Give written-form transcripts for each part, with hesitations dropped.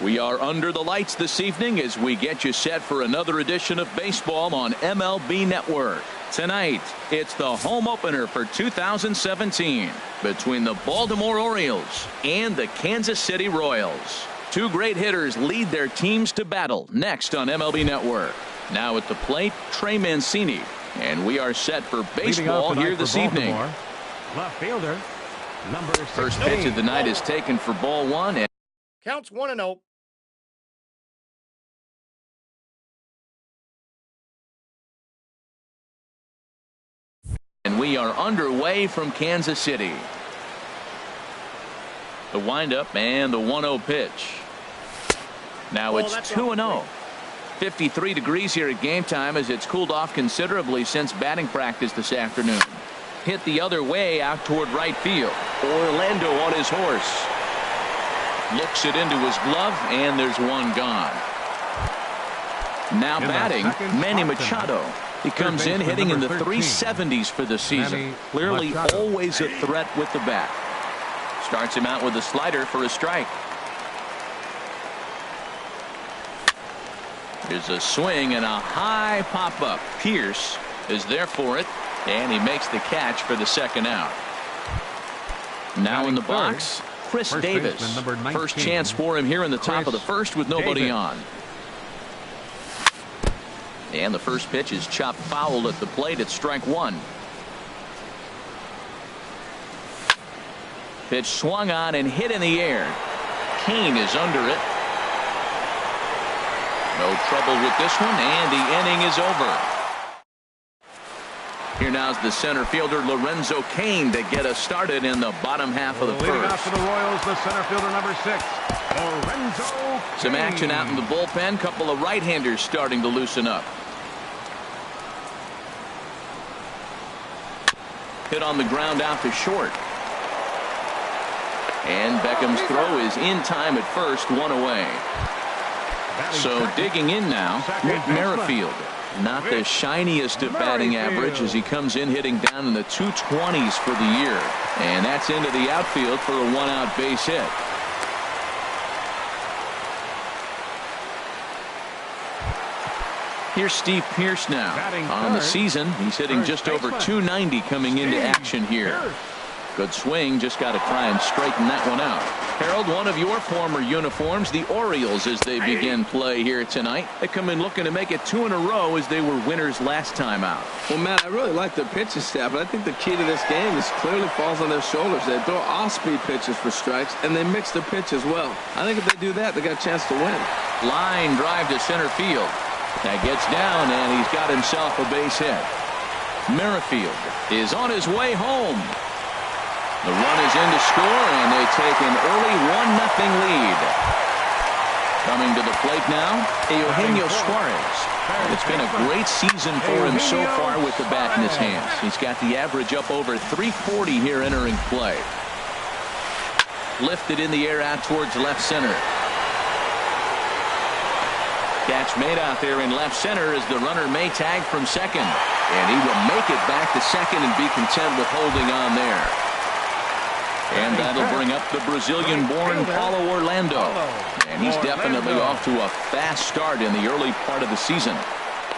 We are under the lights this evening as we get you set for another edition of baseball on MLB Network. Tonight, it's the home opener for 2017 between the Baltimore Orioles and the Kansas City Royals. Two great hitters lead their teams to battle next on MLB Network. Now at the plate, Trey Mancini. And we are set for baseball here this evening. Left fielder, number 16. First pitch of the night is taken for ball one. And counts 1-0. And we are underway from Kansas City. The windup and the 1-0 pitch. Now it's 2-0. 53 degrees here at game time as it's cooled off considerably since batting practice this afternoon. Hit the other way out toward right field. Orlando on his horse. Looks it into his glove, and there's one gone. Now batting, Manny Machado. He comes in hitting in the 370s for the season. Clearly always a threat with the bat. Starts him out with a slider for a strike. There's a swing and a high pop-up. Pierce is there for it, and he makes the catch for the second out. Now in the box, Chris Davis. First chance for him here in the top of the first with nobody on. And the first pitch is chopped foul at the plate. It's strike one. Pitch swung on and hit in the air. Kane is under it. No trouble with this one, and the inning is over. Here now's the center fielder Lorenzo Cain to get us started in the bottom half of the first. Leading off for the Royals, the center fielder number 6, Lorenzo Cain. Some action out in the bullpen. Couple of right-handers starting to loosen up. Hit on the ground out to short. And Beckham's throw is in time at first, one away. So digging in now, Whit Merrifield. Not the shiniest of batting average as he comes in hitting down in the 220s for the year. And that's into the outfield for a one-out base hit. Here's Steve Pierce now. On the season, he's hitting just over 290 coming into action here. Good swing, just got to try and straighten that one out. Harold, one of your former uniforms, the Orioles, as they begin play here tonight. They come in looking to make it 2 in a row as they were winners last time out. Well, Matt, I really like the pitching staff, but I think the key to this game is clearly falls on their shoulders. They throw off-speed pitches for strikes, and they mix the pitch as well. I think if they do that, they got a chance to win. Line drive to center field. That gets down, and he's got himself a base hit. Merrifield is on his way home. The run is in to score, and they take an early 1-0 lead. Coming to the plate now, Eugenio Suarez. And it's been a great season for him so far with the bat in his hands. He's got the average up over 340 here entering play. Lifted in the air out towards left center. Catch made out there in left center as the runner may tag from second. And he will make it back to second and be content with holding on there. And that'll bring up the Brazilian-born Paulo Orlando. And he's definitely off to a fast start in the early part of the season.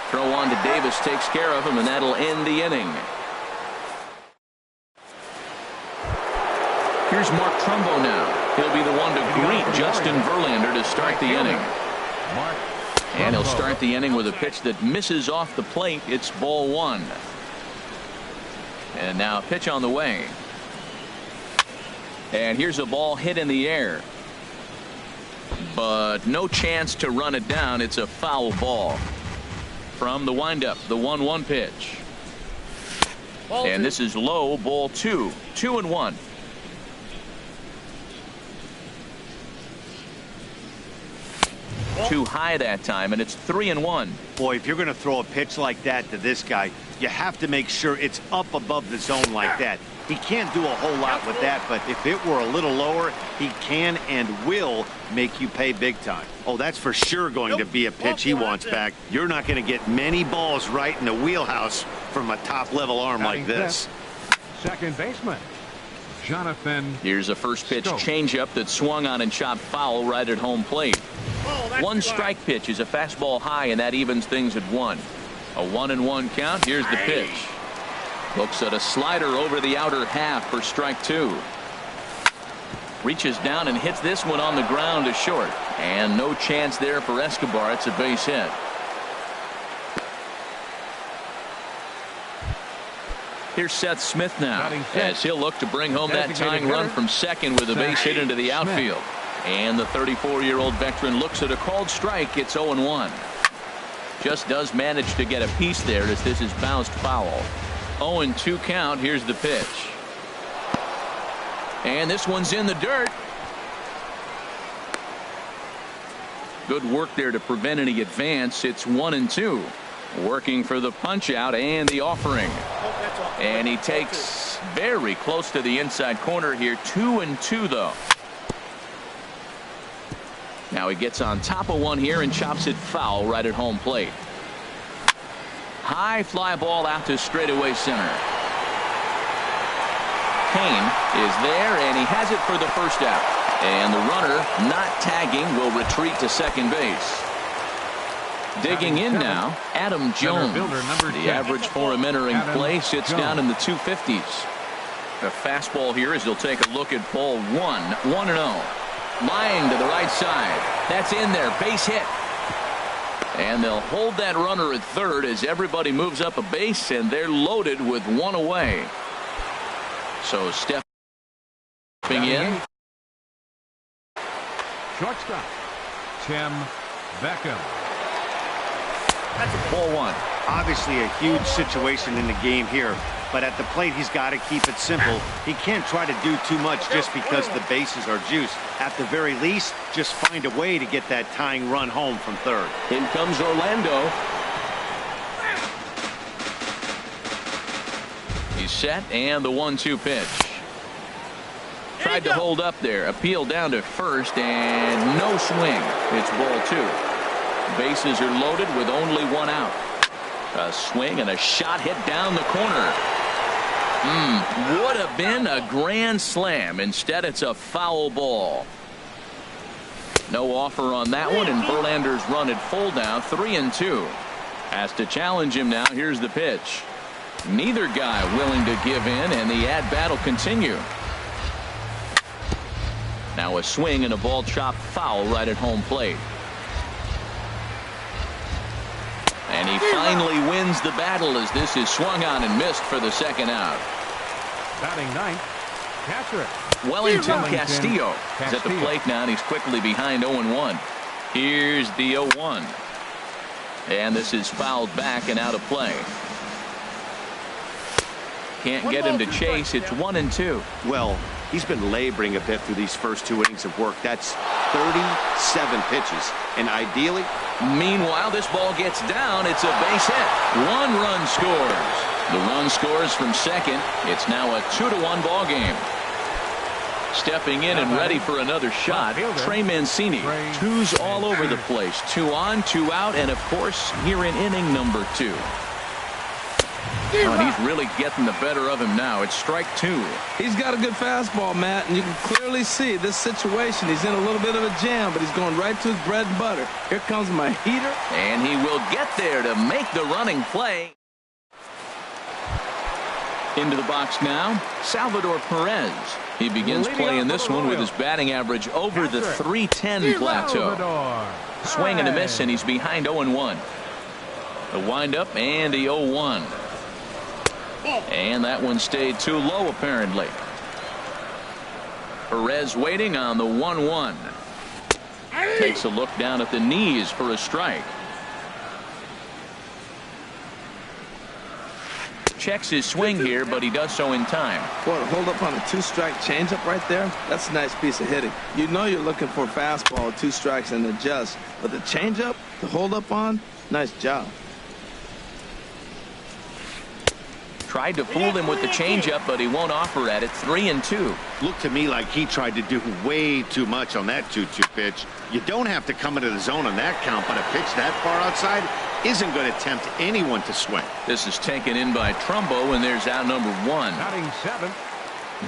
Throw on to Davis takes care of him, and that'll end the inning. Here's Mark Trumbo now. He'll be the one to greet Justin Verlander to start the inning. And he'll start the inning with a pitch that misses off the plate. It's ball one. And now a pitch on the way. And here's a ball hit in the air. But no chance to run it down. It's a foul ball. From the windup, the 1-1 pitch. And this is low, ball 2. 2-1. Too high that time, and it's 3-1. Boy, if you're going to throw a pitch like that to this guy, you have to make sure it's up above the zone like that. He can't do a whole lot with that, but if it were a little lower, he can and will make you pay big time. Oh, that's for sure going to be a pitch he wants back. You're not going to get many balls right in the wheelhouse from a top-level arm like this. Second baseman, Jonathan. Here's a first pitch Go. changeup that swung on and chopped foul right at home plate. One strike pitch is a fastball high, and that evens things at 1. A 1-1 count. Here's the pitch. Looks at a slider over the outer half for strike 2. Reaches down and hits this one on the ground to short. And no chance there for Escobar. It's a base hit. Here's Seth Smith now, as he'll look to bring home that tying run from second with a base hit into the outfield. And the 34-year-old veteran looks at a called strike. It's 0-1. Just does manage to get a piece there as this is bounced foul. 0-2 count. Here's the pitch. And this one's in the dirt. Good work there to prevent any advance. It's 1-2. Working for the punch out and the offering. And he takes very close to the inside corner here. 2-2 though. Now he gets on top of one here and chops it foul right at home plate. High fly ball out to straightaway center. Kane is there, and he has it for the first out. And the runner, not tagging, will retreat to second base. Digging in now, Adam Jones. The average for him entering play sits down in the 250s. The fastball here as he'll take a look at ball 1. 1-0. Lying to the right side. That's in there. Base hit. And they'll hold that runner at third as everybody moves up a base, and they're loaded with one away. So stepping in. Shortstop, Tim Beckham. Ball 1. Obviously a huge situation in the game here, but at the plate he's got to keep it simple. He can't try to do too much just because the bases are juiced. At the very least, just find a way to get that tying run home from third. In comes Orlando. He's set, and the 1-2 pitch. Tried to hold up there. Appeal down to first, and no swing. It's ball 2. Bases are loaded with only one out. A swing and a shot hit down the corner. Would have been a grand slam. Instead, it's a foul ball. No offer on that one, and Verlander's run at full now, 3-2. Has to challenge him now. Here's the pitch. Neither guy willing to give in, and the at-bat will continue. Now a swing and a ball chopped foul right at home plate. And he finally wins the battle as this is swung on and missed for the second out. Batting ninth, catcher. Wellington Castillo is at the plate now, and he's quickly behind 0-1. Here's the 0-1. And this is fouled back and out of play. Can't get him to chase. It's 1-2. Well, he's been laboring a bit through these first 2 innings of work. That's 37 pitches. And ideally, meanwhile, this ball gets down. It's a base hit. 1 run scores. The run scores from second. It's now a 2-1 ball game. Stepping in and ready for another shot, Trey Mancini. 2s all over the place. 2 on, 2 out, and of course here in inning number 2. Oh, and he's really getting the better of him now. It's strike 2. He's got a good fastball, Matt, and you can clearly see this situation. He's in a little bit of a jam, but he's going right to his bread and butter. Here comes my heater. And he will get there to make the running play. Into the box now, Salvador Perez. He begins playing this one with his batting average over the 310 plateau. Swing and a miss, and he's behind 0-1. The windup and the 0-1. And that one stayed too low, apparently. Perez waiting on the 1-1. Takes a look down at the knees for a strike. Checks his swing here, but he does so in time. Boy, hold up on a 2-strike changeup right there. That's a nice piece of hitting. You know you're looking for a fastball, 2 strikes and adjust. But the changeup, the hold up on, nice job. Tried to fool him with the changeup, but he won't offer at it. 3-2. looked to me like he tried to do way too much on that 2-2 pitch. You don't have to come into the zone on that count, but a pitch that far outside isn't going to tempt anyone to swing. This is taken in by Trumbo, and there's out number 1. Batting 7,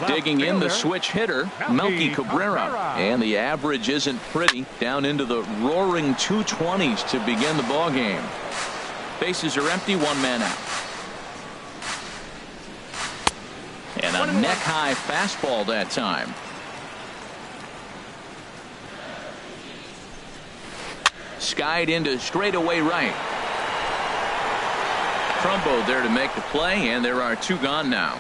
Digging in the switch hitter, Melky Cabrera. And the average isn't pretty. Down into the roaring 220s to begin the ball game. Bases are empty, one man out. And a neck-high fastball that time. Skied into straightaway right. Trumbo there to make the play, and there are two gone now.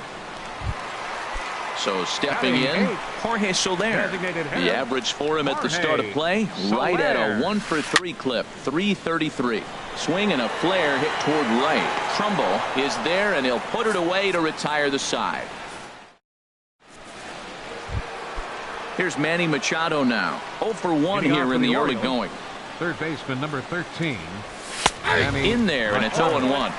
So stepping in, Jorge Soler. The average for him at the start of play, right at a 1-for-3 clip, 333. Swing and a flare hit toward right. Trumbo is there, and he'll put it away to retire the side. Here's Manny Machado now. 0-for-1 here in the early going. Third baseman number 13. In there, and it's 0-1.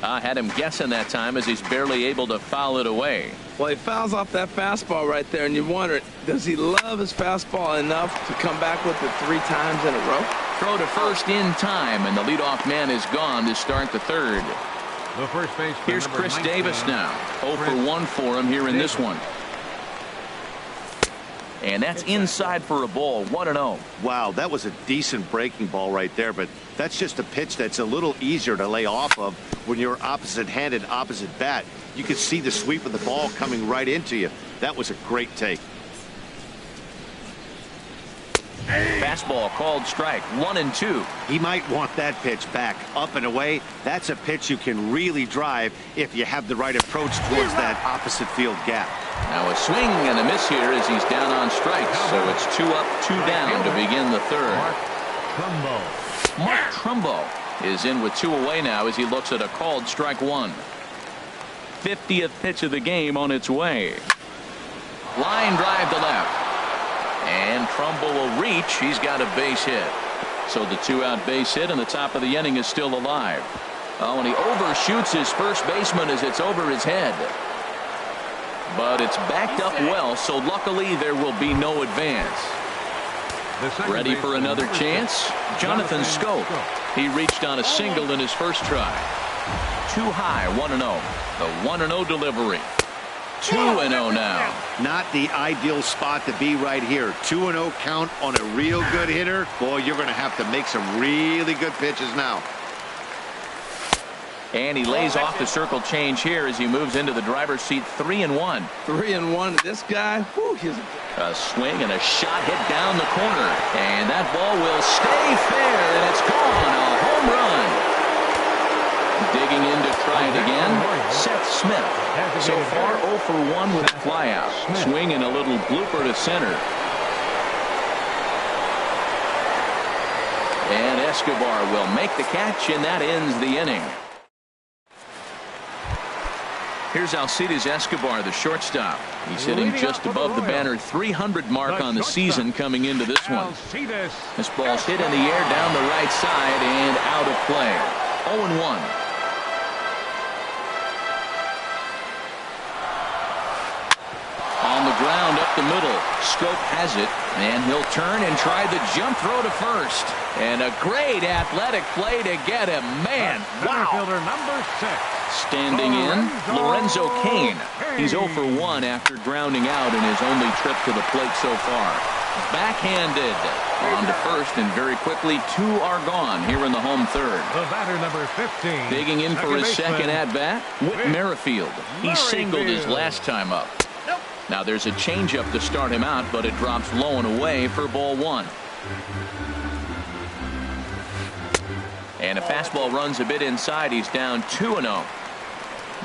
Had him guessing that time as he's barely able to foul it away. Well, he fouls off that fastball right there, and you wonder, does he love his fastball enough to come back with it 3 times in a row? Throw to first in time, and the leadoff man is gone to start the third. The first baseman, here's Chris Davis now. 0-for-1 for him here in this one. And that's inside for a ball. 1-0. Wow, that was a decent breaking ball right there, but that's just a pitch that's a little easier to lay off of when you're opposite-handed, opposite bat. You can see the sweep of the ball coming right into you. That was a great take. Fastball called strike. 1-2. He might want that pitch back, up and away. That's a pitch you can really drive if you have the right approach towards that opposite field gap. Now a swing and a miss here as he's down on strikes. So it's 2 up, 2 down to begin the third. Mark Trumbo is in with 2 away now as he looks at a called strike 1. 50th pitch of the game on its way. Line drive to left. And Trumbo will reach. He's got a base hit. So the 2-out base hit, and the top of the inning is still alive. Oh, and he overshoots his first baseman as it's over his head. But it's backed up well, so luckily there will be no advance. Ready for another chance? Jonathan Scope. He reached on a single in his first try. Too high, 1-0. The 1-0 delivery. 2-0 now. Not the ideal spot to be right here. 2-0 count on a real good hitter. Boy, you're going to have to make some really good pitches now. And he lays off the circle change here as he moves into the driver's seat. 3-1. 3-1. This guy, whew, a swing and a shot hit down the corner. And that ball will stay fair, and it's gone. A home run. Digging in to try it again, Seth Smith. So far 0-for-1 with a flyout. Swing and a little blooper to center. And Escobar will make the catch, and that ends the inning. Here's Alcides Escobar, the shortstop. He's hitting just above the banner 300 mark on the season coming into this one. This ball's hit in the air down the right side and out of play. 0-1. On the ground up the middle. Scope has it, and he'll turn and try the jump throw to first. And a great athletic play to get him. Man, wow. Fielder number 6. Standing in, Lorenzo Cain. He's 0-for-1 after grounding out in his only trip to the plate so far. Backhanded. On to first, and very quickly 2 are gone here in the home third. The batter number 15. Digging in for his second at-bat, Whit Merrifield. He singled his last time up. Now there's a changeup to start him out, but it drops low and away for ball 1. And a fastball runs a bit inside. He's down 2-0.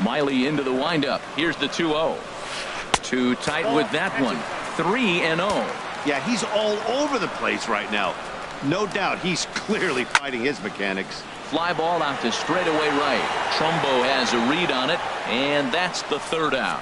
Miley into the windup. Here's the 2-0. Too tight with that one. 3-0. Yeah, he's all over the place right now. No doubt he's clearly fighting his mechanics. Fly ball out to straightaway right. Trumbo has a read on it, and that's the 3rd out.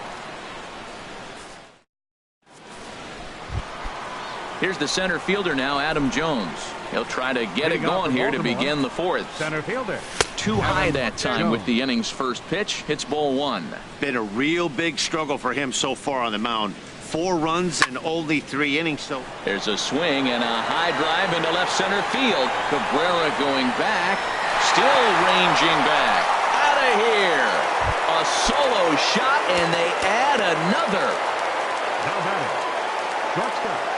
Here's the center fielder now, Adam Jones. He'll try to get it going here to begin the 4th. Center fielder. Too high that time with the inning's first pitch. Hits ball 1. Been a real big struggle for him so far on the mound. 4 runs in only 3 innings. So there's a swing and a high drive into left center field. Cabrera going back. Still ranging back. Out of here. A solo shot, and they add another. Now batting. Shortstop.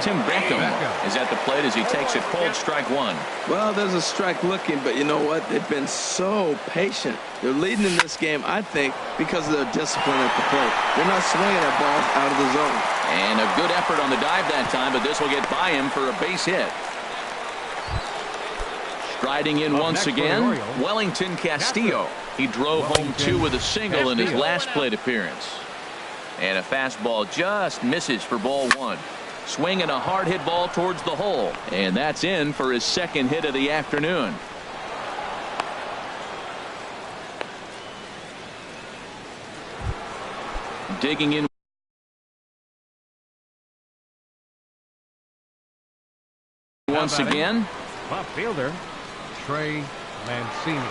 Tim Beckham is at the plate as he takes a cold strike one. Well, there's a strike looking, but you know what? They've been so patient. They're leading in this game, I think, because of their discipline at the plate. They're not swinging at balls out of the zone. And a good effort on the dive that time, but this will get by him for a base hit. Striding in once again, Wellington Castillo. He drove home 2 with a single in his last plate appearance. And a fastball just misses for ball 1. Swinging a hard hit ball towards the hole, and that's in for his second hit of the afternoon. Digging in once again. Left fielder Trey Mancini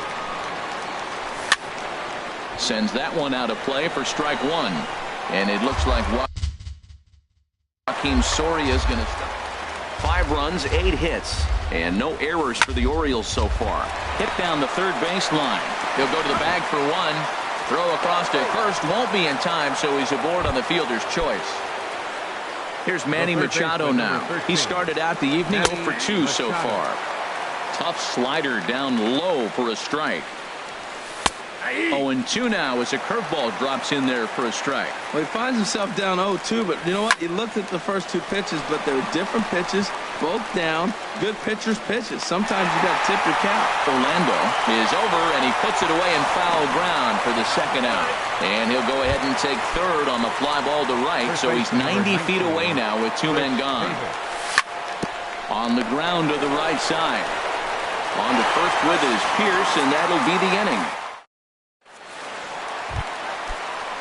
sends that one out of play for strike 1, and it looks like Joakim Soria is going to start. 5 runs, 8 hits, and no errors for the Orioles so far. Hit down the third baseline. He'll go to the bag for 1. Throw across to first, won't be in time, so he's aboard on the fielder's choice. Here's Manny Machado now. He started out the evening 0 for 2 so far. Tough slider down low for a strike. 0-2 now as a curveball drops in there for a strike. Well, he finds himself down 0-2, but you know what? He looked at the first 2 pitches, but they're different pitches, both down. Good pitchers' pitches. Sometimes you got to tip your cap. Orlando is over, and he puts it away in foul ground for the second out. And he'll go ahead and take third on the fly ball to right, so he's 90 feet away now with 2 men gone. On the ground to the right side. On to first with is Pierce, and that'll be the inning.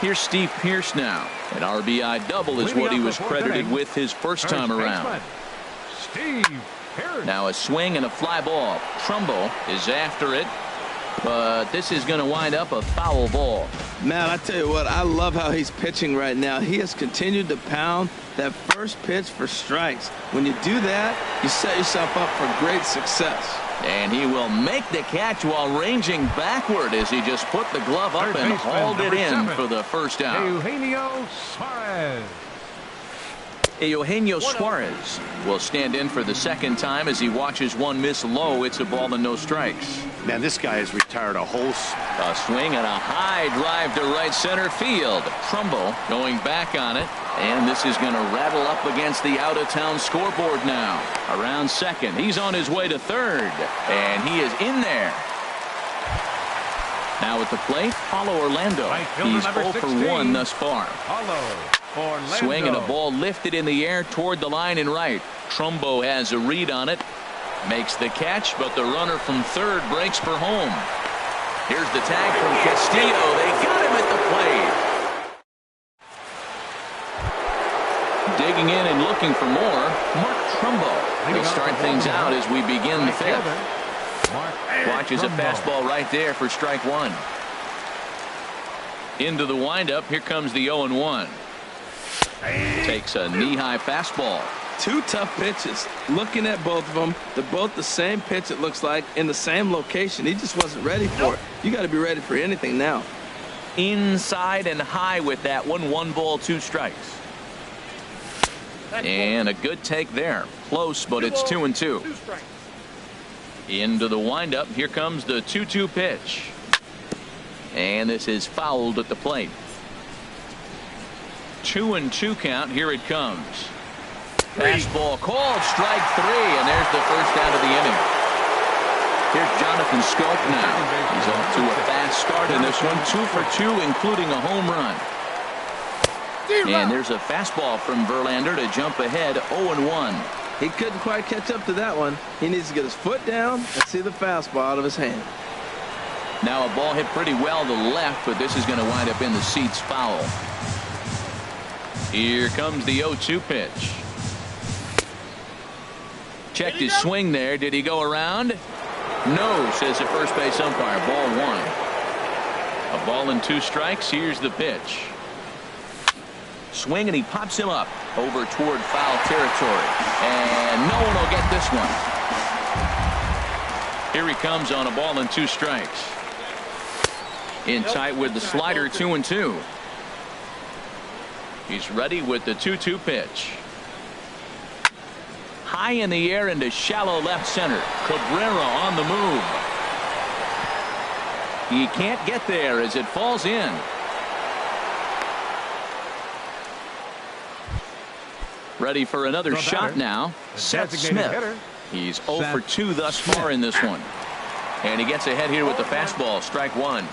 Here's Steve Pierce now. An RBI double is what he was credited with his first time around. Steve Pierce. Now a swing and a fly ball. Trumbo is after it, but this is going to wind up a foul ball. Man, I tell you what, I love how he's pitching right now. He has continued to pound that first pitch for strikes. When you do that, you set yourself up for great success. And he will make the catch while ranging backward as he just put the glove up and hauled it in for the first out. Eugenio Suarez. Eugenio Suarez will stand in for the second time as he watches one miss low. It's a ball and no strikes. Man, this guy has retired a whole... A swing and a high drive to right center field. Trumbo going back on it. And this is going to rattle up against the out-of-town scoreboard now. Around second. He's on his way to third. And he is in there. Now at the plate, Paulo Orlando. He's 0 for 1 thus far. Swing and a ball lifted in the air toward the line and right. Trumbo has a read on it. Makes the catch, but the runner from third breaks for home. Here's the tag from Castillo. They got him at the plate. Digging in and looking for more, Mark Trumbo. He'll start things out as we begin the 5th. Watches a fastball right there for strike 1. Into the windup. Here comes the 0-1. Takes a knee-high fastball. 2 tough pitches. Looking at both of them, they're both the same pitch, it looks like, in the same location. He just wasn't ready for it. You got to be ready for anything now. Inside and high with that one. 1 ball, 2 strikes. And a good take there. Close, but it's 2-2. Into the windup. Here comes the 2-2 pitch. And this is fouled at the plate. 2-2 count. Here it comes. Fastball called, strike 3, and there's the first out of the inning. Here's Jonathan Scope now. He's off to a fast start in this one. 2 for 2, including a home run. And there's a fastball from Verlander to jump ahead 0-1. He couldn't quite catch up to that one. He needs to get his foot down and see the fastball out of his hand. Now a ball hit pretty well to left, but this is going to wind up in the seats foul. Here comes the 0-2 pitch. Checked his swing there. Did he go around? No, says the first base umpire. Ball 1. A ball and 2 strikes. Here's the pitch. Swing, and he pops him up over toward foul territory. And no one will get this one. Here he comes on a ball and 2 strikes. In tight with the slider, 2-2. He's ready with the 2-2 pitch. High in the air into shallow left center. Cabrera on the move. He can't get there as it falls in. Ready for another shot now. Seth Smith. He's 0 for 2 thus far in this one. And he gets ahead here with the fastball. Strike 1.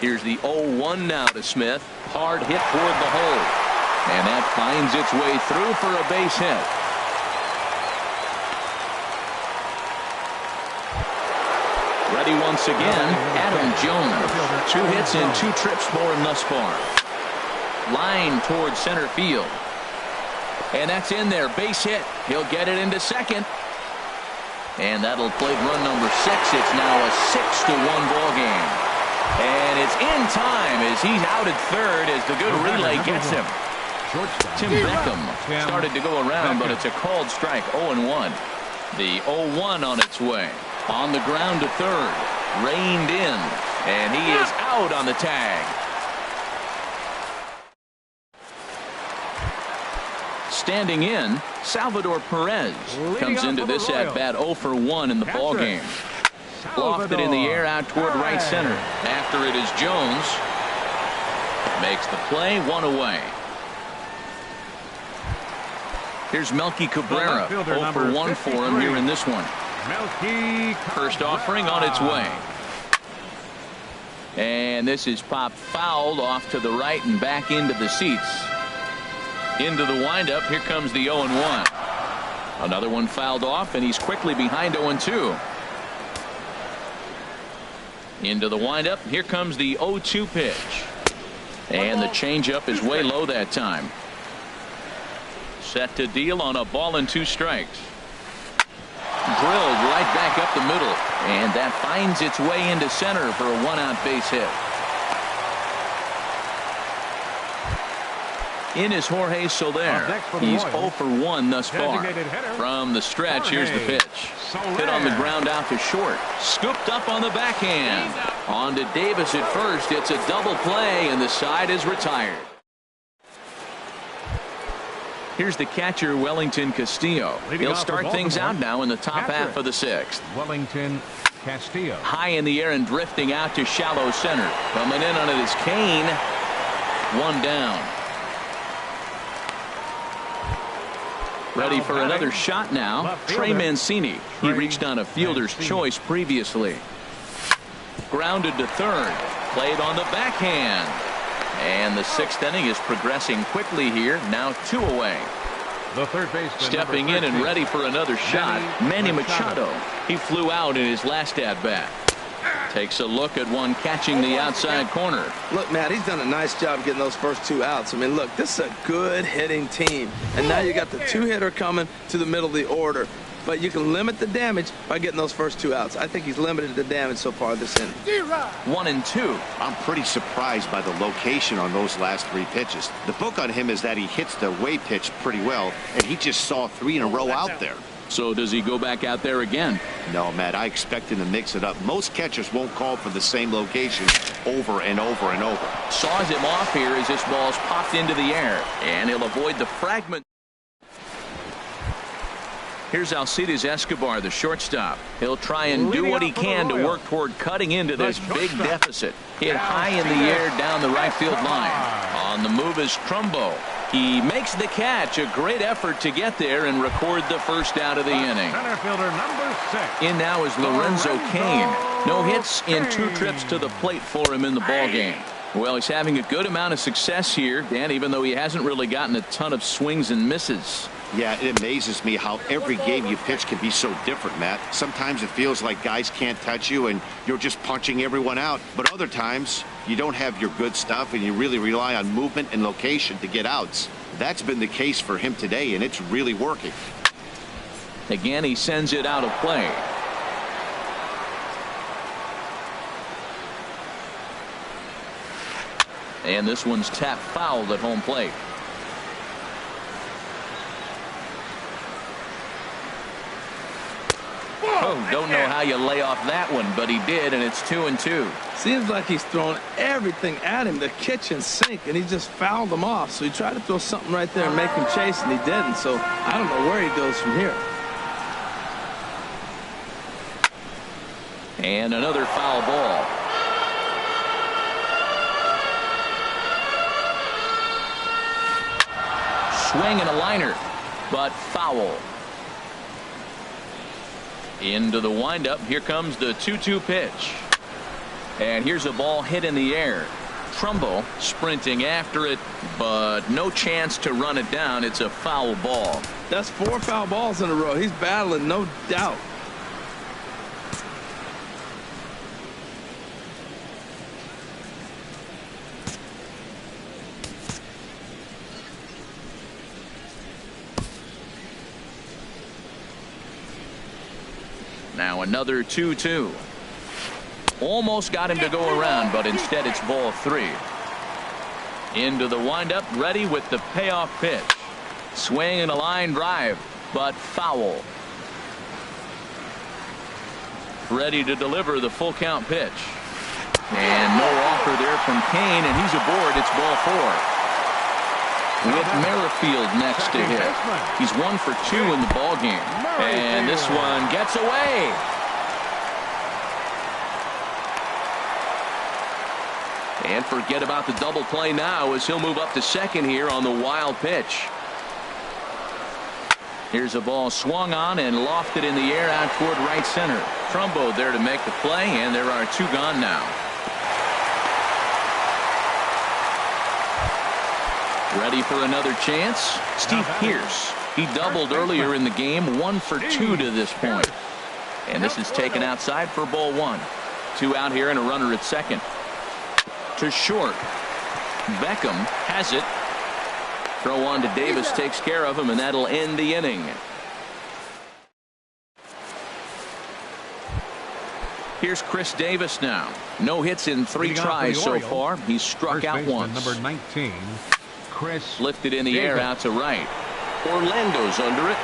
Here's the 0-1 now to Smith. Hard hit toward the hole. And that finds its way through for a base hit. Ready once again, Adam Jones. 2 hits and 2 trips for him thus far. Line towards center field. And that's in there. Base hit. He'll get it into second. And that'll play run number 6. It's now a 6-1 ball game. And it's in time as he's out at third as the good relay gets him. Tim Beckham started to go around, but it's a called strike. 0-1. The 0-1 on its way. On the ground to third. Reined in. And he is out on the tag. Standing in, Salvador Perez comes into this at bat 0 for 1 in the ball game. Lofted in the air out toward right center. After it is Jones. Makes the play, 1 away. Here's Melky Cabrera. 0 for 1 for him here in this one. First offering on its way. And this is popped fouled off to the right and back into the seats. Into the windup. Here comes the 0-1. Another one fouled off, and he's quickly behind 0-2. Into the windup. Here comes the 0-2 pitch. And the changeup is way low that time. Set to deal on a ball and 2 strikes. Drilled right back up the middle. And that finds its way into center for a 1-out base hit. In is Jorge Soler. He's 0 for 1 thus far. From the stretch, here's the pitch. Hit on the ground out to short. Scooped up on the backhand. On to Davis at first. It's a double play, and the side is retired. Here's the catcher, Wellington Castillo. He'll start things out now in the top half of the 6th. Wellington Castillo. High in the air and drifting out to shallow center. Coming in on it is Kane. 1 down. Ready for another shot now. Trey Mancini. He reached on a fielder's choice previously. Grounded to third. Played on the backhand. And the 6th inning is progressing quickly here. Now 2 away. The third baseman, stepping in and ready for another shot, Manny Machado. He flew out in his last at bat. Takes a look at one catching the outside corner. Look, Matt, he's done a nice job getting those first 2 outs. I mean, look, this is a good hitting team. And now you got the 2-hitter coming to the middle of the order. But you can limit the damage by getting those first 2 outs. I think he's limited the damage so far this inning. 1-2. I'm pretty surprised by the location on those last 3 pitches. The book on him is that he hits the away pitch pretty well, and he just saw 3 in a row out there. So does he go back out there again? No, Matt, I expect him to mix it up. Most catchers won't call for the same location over and over and over. Saws him off here as this ball's popped into the air, and he'll avoid the fragment. Here's Alcides Escobar, the shortstop. He'll try and do what he can to work toward cutting into this big deficit. Hit high in the air down the right field line. On the move is Trumbo. He makes the catch. A great effort to get there and record the first out of the inning. Center fielder number 6. In now is Lorenzo Cain. No hits in 2 trips to the plate for him in the ball game. Well, he's having a good amount of success here, Dan, even though he hasn't really gotten a ton of swings and misses. Yeah, it amazes me how every game you pitch can be so different, Matt. Sometimes it feels like guys can't touch you and you're just punching everyone out. But other times, you don't have your good stuff and you really rely on movement and location to get outs. That's been the case for him today, and it's really working. Again, he sends it out of play. And this one's tapped foul at home plate. Oh, don't know how you lay off that one, but he did, and it's 2-2. Seems like he's throwing everything at him, the kitchen sink, and he just fouled them off. So he tried to throw something right there and make him chase, and he didn't. So I don't know where he goes from here. And another foul ball. Swing and a liner, but foul. Into the windup. Here comes the 2-2 pitch. And here's a ball hit in the air. Trumbo sprinting after it, but no chance to run it down. It's a foul ball. That's 4 foul balls in a row. He's battling, no doubt. Now another 2-2. Almost got him to go around, but instead it's ball 3. Into the windup, ready with the payoff pitch. Swing and a line drive, but foul. Ready to deliver the full count pitch. And no offer there from Kane, and he's aboard. It's ball 4. With Merrifield next to hit. He's 1 for 2 in the ball game. And this one gets away. And forget about the double play now as he'll move up to second here on the wild pitch. Here's a ball swung on and lofted in the air out toward right center. Trumbo there to make the play, and there are 2 gone now. Ready for another chance? Steve Pearce. He doubled earlier in the game, 1 for 2 to this point. And this is taken outside for ball 1. 2 out here and a runner at second. To short. Beckham has it. Throw on to Davis takes care of him, and that'll end the inning. Here's Chris Davis now. No hits in 3 tries so far. He's struck out once. Number 19. Chris lifted in the air out to right. Orlando's under it.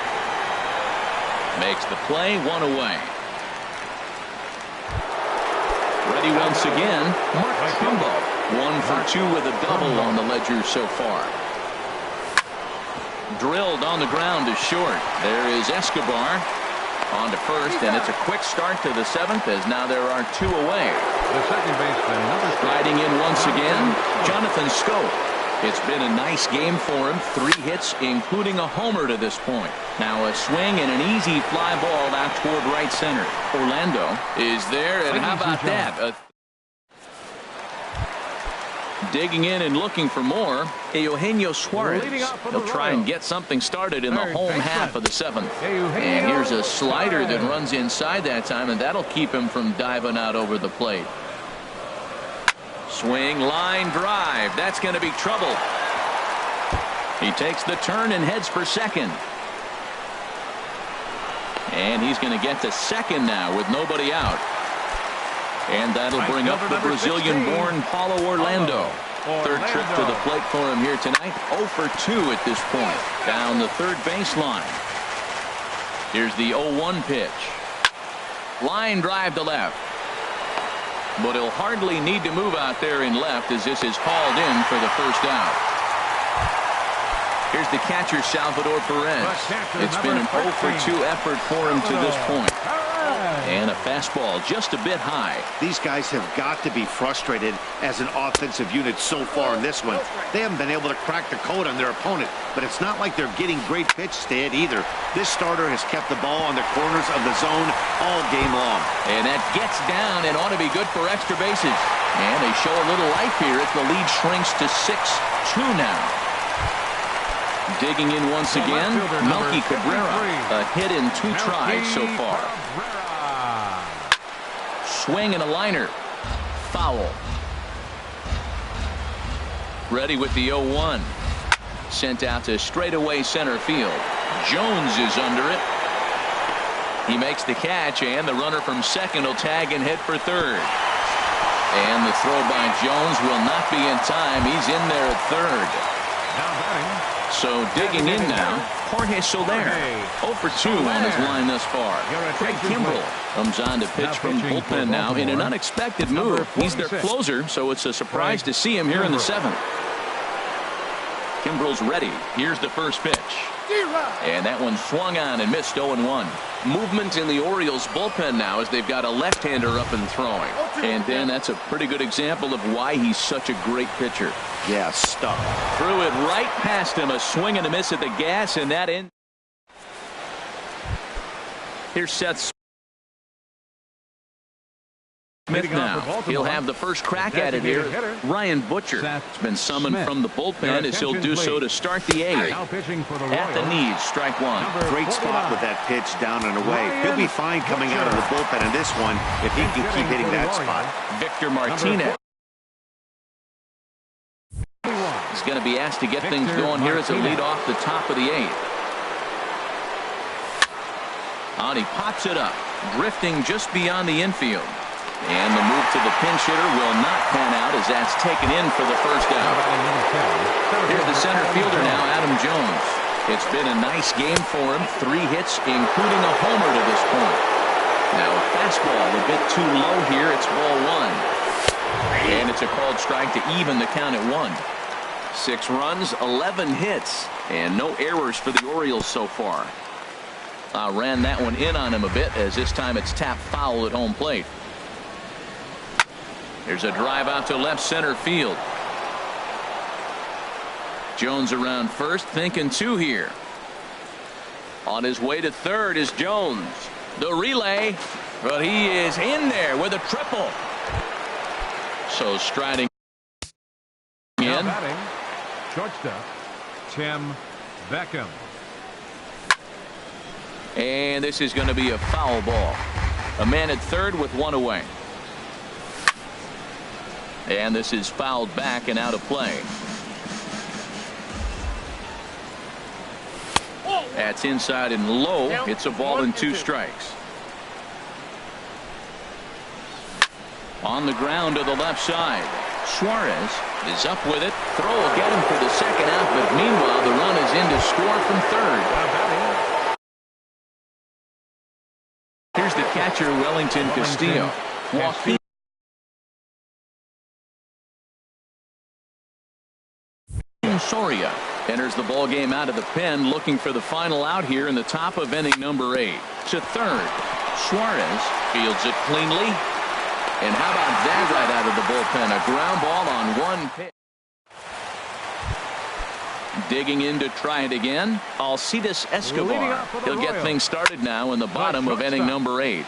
Makes the play, 1 away. Ready once again. Mark Trumbo. 1 for 2 with a double on the ledger so far. Drilled on the ground to short. There is Escobar on to first, and it's a quick start to the 7th as now there are 2 away. The second baseman, number 6. Riding in once again, Jonathan Scope. It's been a nice game for him. 3 hits, including a homer to this point. Now a swing and an easy fly ball out toward right center. Orlando is there, and how about that? Digging in and looking for more, Eugenio Suarez. He'll try and get something started in the home half of the 7th. And here's a slider that runs inside that time, and that'll keep him from diving out over the plate. Swing, line drive. That's going to be trouble. He takes the turn and heads for second. And he's going to get to second now with nobody out. And that'll bring up the Brazilian-born Paulo Orlando. Third trip to the plate for him here tonight. 0 for 2 at this point. Down the third baseline. Here's the 0-1 pitch. Line drive to left. But he'll hardly need to move out there in left as this is hauled in for the first out. Here's the catcher, Salvador Perez. It's been an 0 for 2 effort for him to this point. And a fastball just a bit high. These guys have got to be frustrated as an offensive unit so far in this one. They haven't been able to crack the code on their opponent, but it's not like they're getting great pitch stat either. This starter has kept the ball on the corners of the zone all game long. And that gets down and ought to be good for extra bases. And they show a little life here as the lead shrinks to 6-2 now. Digging in once again, Melky Cabrera. A hit in 2 tries so far. Swing and a liner. Foul. Ready with the 0-1. Sent out to straightaway center field. Jones is under it. He makes the catch, and the runner from second will tag and hit for third. And the throw by Jones will not be in time. He's in there at third. So digging in now, Jorge Soler. 0 for 2 on his line thus far. Craig Kimbrell comes on to pitch from the bullpen now in an unexpected move. He's their closer, so it's a surprise to see him here in the 7th. Kimbrell's ready. Here's the first pitch. And that one swung on and missed 0-1. Movement in the Orioles bullpen now as they've got a left-hander up and throwing. And Dan, that's a pretty good example of why he's such a great pitcher. Yeah, stuck. Threw it right past him. A swing and a miss at the gas, and that in. Here's Seth Smith now. He'll have the first crack at it here. Ryan Butcher has been summoned from the bullpen as he'll do so to start the 8th. At the knees, strike 1. Great spot with that pitch down and away. He'll be fine coming out of the bullpen in this one if he can keep hitting that spot. Victor Martinez. He's going to be asked to get things going here as a lead off the top of the 8th. And he pops it up, drifting just beyond the infield. And the move to the pinch hitter will not pan out as that's taken in for the first out. Here's the center fielder now, Adam Jones. It's been a nice game for him. 3 hits, including a homer to this point. Now a fastball a bit too low here. It's ball 1. And it's a called strike to even the count at 1. 6 runs, 11 hits, and no errors for the Orioles so far. Ran that one in on him a bit as this time it's tapped foul at home plate. There's a drive out to left center field. Jones around first, thinking 2 here. On his way to third is Jones. The relay, but he is in there with a triple. So striding in. Shortstop, Tim Beckham. And this is going to be a foul ball. A man at third with 1 away. And this is fouled back and out of play. That's inside and low. It's a ball and 2 strikes. On the ground to the left side. Suarez is up with it. Throw will get him for the second out, but meanwhile the run is in to score from third. Here's the catcher, Wellington Castillo. Joaquin Soria enters the ball game out of the pen, looking for the final out here in the top of inning number 8. To third, Suarez fields it cleanly. And how about that right out of the bullpen? A ground ball on 1 pitch. Digging in to try it again, Alcides Escobar. He'll get things started now in the bottom of inning number 8.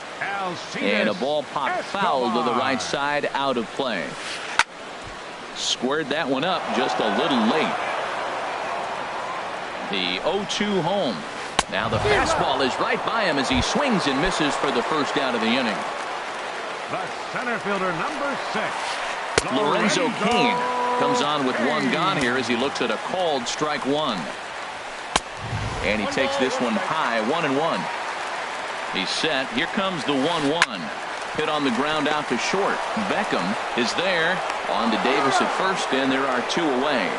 And a ball popped foul to the right side, out of play. Squared that one up just a little late. The 0-2 home. Now the fastball is right by him as he swings and misses for the first out of the inning. The center fielder, number 6. Lorenzo Cain comes on with 1 gone here as he looks at a called strike 1. And he takes this one high, 1-1. He's set. Here comes the 1-1. Hit on the ground out to short. Beckham is there. On to Davis at first, and there are 2 away.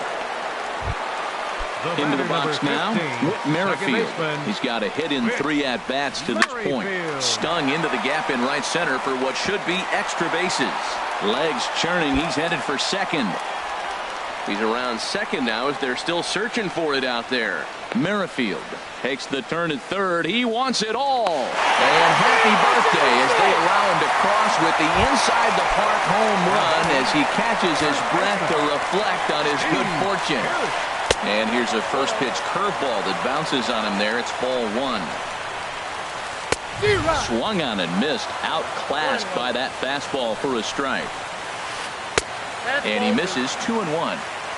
Into the box now, Whit Merrifield. He's got a hit in 3 at-bats to this point. Stung into the gap in right center for what should be extra bases. Legs churning. He's headed for second. He's around second now as they're still searching for it out there. Merrifield takes the turn at third. He wants it all. And happy birthday as they allow him to cross with the inside the park home run as he catches his breath to reflect on his good fortune. And here's a first pitch curveball that bounces on him there. It's ball 1. Swung on and missed. Outclassed by that fastball for a strike. And he misses 2-1.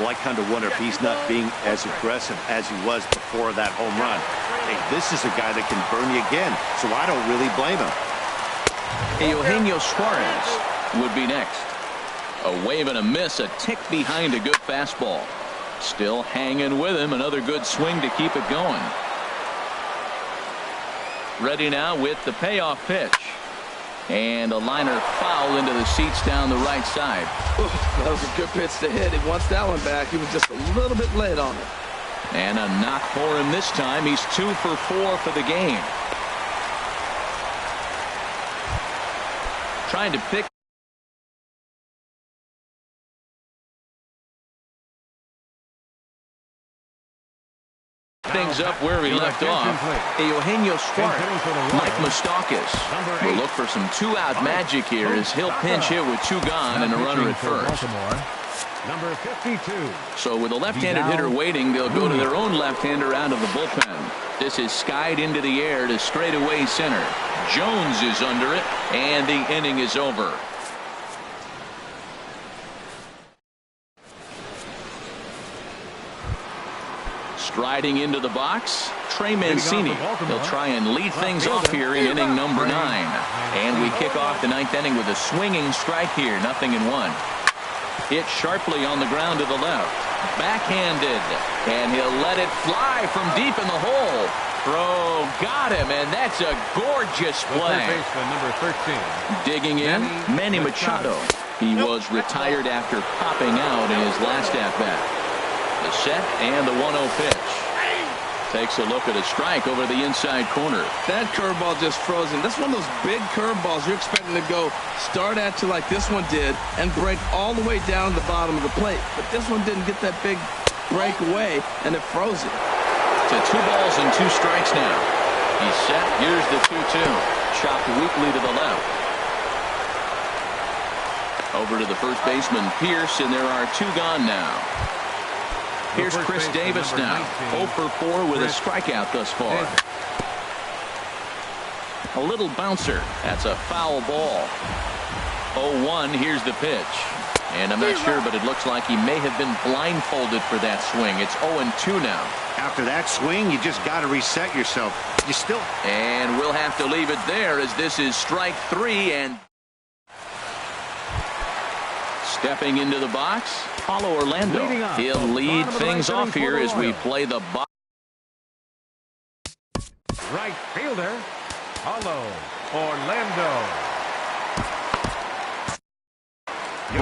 Well, I kind of wonder if he's not being as aggressive as he was before that home run. Hey, this is a guy that can burn you again, so I don't really blame him. Eugenio Suarez would be next. A wave and a miss, a tick behind a good fastball. Still hanging with him. Another good swing to keep it going. Ready now with the payoff pitch. And a liner foul into the seats down the right side. Ooh, that was a good pitch to hit. He wants that one back. He was just a little bit late on it. And a knock for him this time. He's 2 for 4 for the game. Trying to pick things up where he left off. Eugenio Suarez, Mike Moustakas will look for some 2-out magic here as he'll pinch hit with 2 gone and a runner at first. Number 52. So with a left-handed hitter waiting, they'll go to their own left-hander out of the bullpen. This is skied into the air to straightaway center. Jones is under it, and the inning is over. Striding into the box, Trey Mancini. He'll try and lead things off here in inning number 9. And we kick off the 9th inning with a swinging strike here, 0-1. Hit sharply on the ground to the left. Backhanded. And he'll let it fly from deep in the hole. Throw got him, and that's a gorgeous play. Number 13. Digging in, Manny Machado. He was retired after popping out in his last at-bat. The set and the 1-0 pitch. Takes a look at a strike over the inside corner. That curveball just frozen. That's one of those big curveballs you're expecting to go start at you like this one did and break all the way down the bottom of the plate. But this one didn't get that big break away, and it froze it. To 2 balls and 2 strikes now. He's set. Here's the 2-2. Chopped weakly to the left. Over to the first baseman, Pierce, and there are 2 gone now. Here's Chris Davis now, 0 for 4 with a strikeout thus far. A little bouncer. That's a foul ball. 0-1, here's the pitch. And I'm not sure, but it looks like he may have been blindfolded for that swing. It's 0-2 now. After that swing, you just got to reset yourself. You still... And we'll have to leave it there as this is strike 3 and... Stepping into the box, Paulo Orlando. He'll lead things off here as we play the box. Right fielder, Paulo Orlando.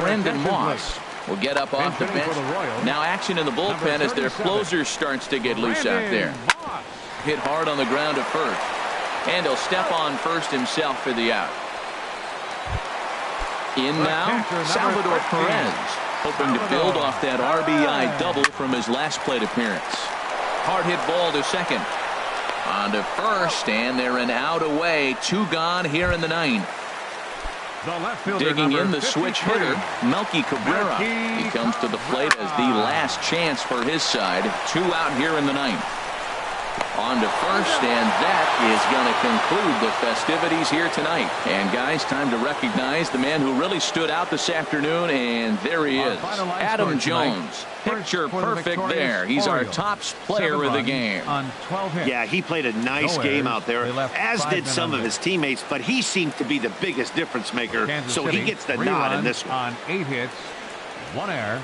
Brandon Moss will get up off the bench. Now action in the bullpen as their closer starts to get loose out there. Hit hard on the ground at first. And he'll step on first himself for the out. In now, Salvador Perez, hoping to build off that RBI double from his last plate appearance. Hard hit ball to second. On to first, and they're an out away. 2 gone here in the 9th. Digging in the switch hitter, Melky Cabrera. He comes to the plate as the last chance for his side. 2 out here in the 9th. On to first, and that is going to conclude the festivities here tonight. And guys, time to recognize the man who really stood out this afternoon, and there he is, Adam Jones. Picture perfect there. He's our top player of the game. Yeah, he played a nice game out there, as did some of his teammates, but he seemed to be the biggest difference maker, so he gets the nod in this one. On 8 hits, 1 error.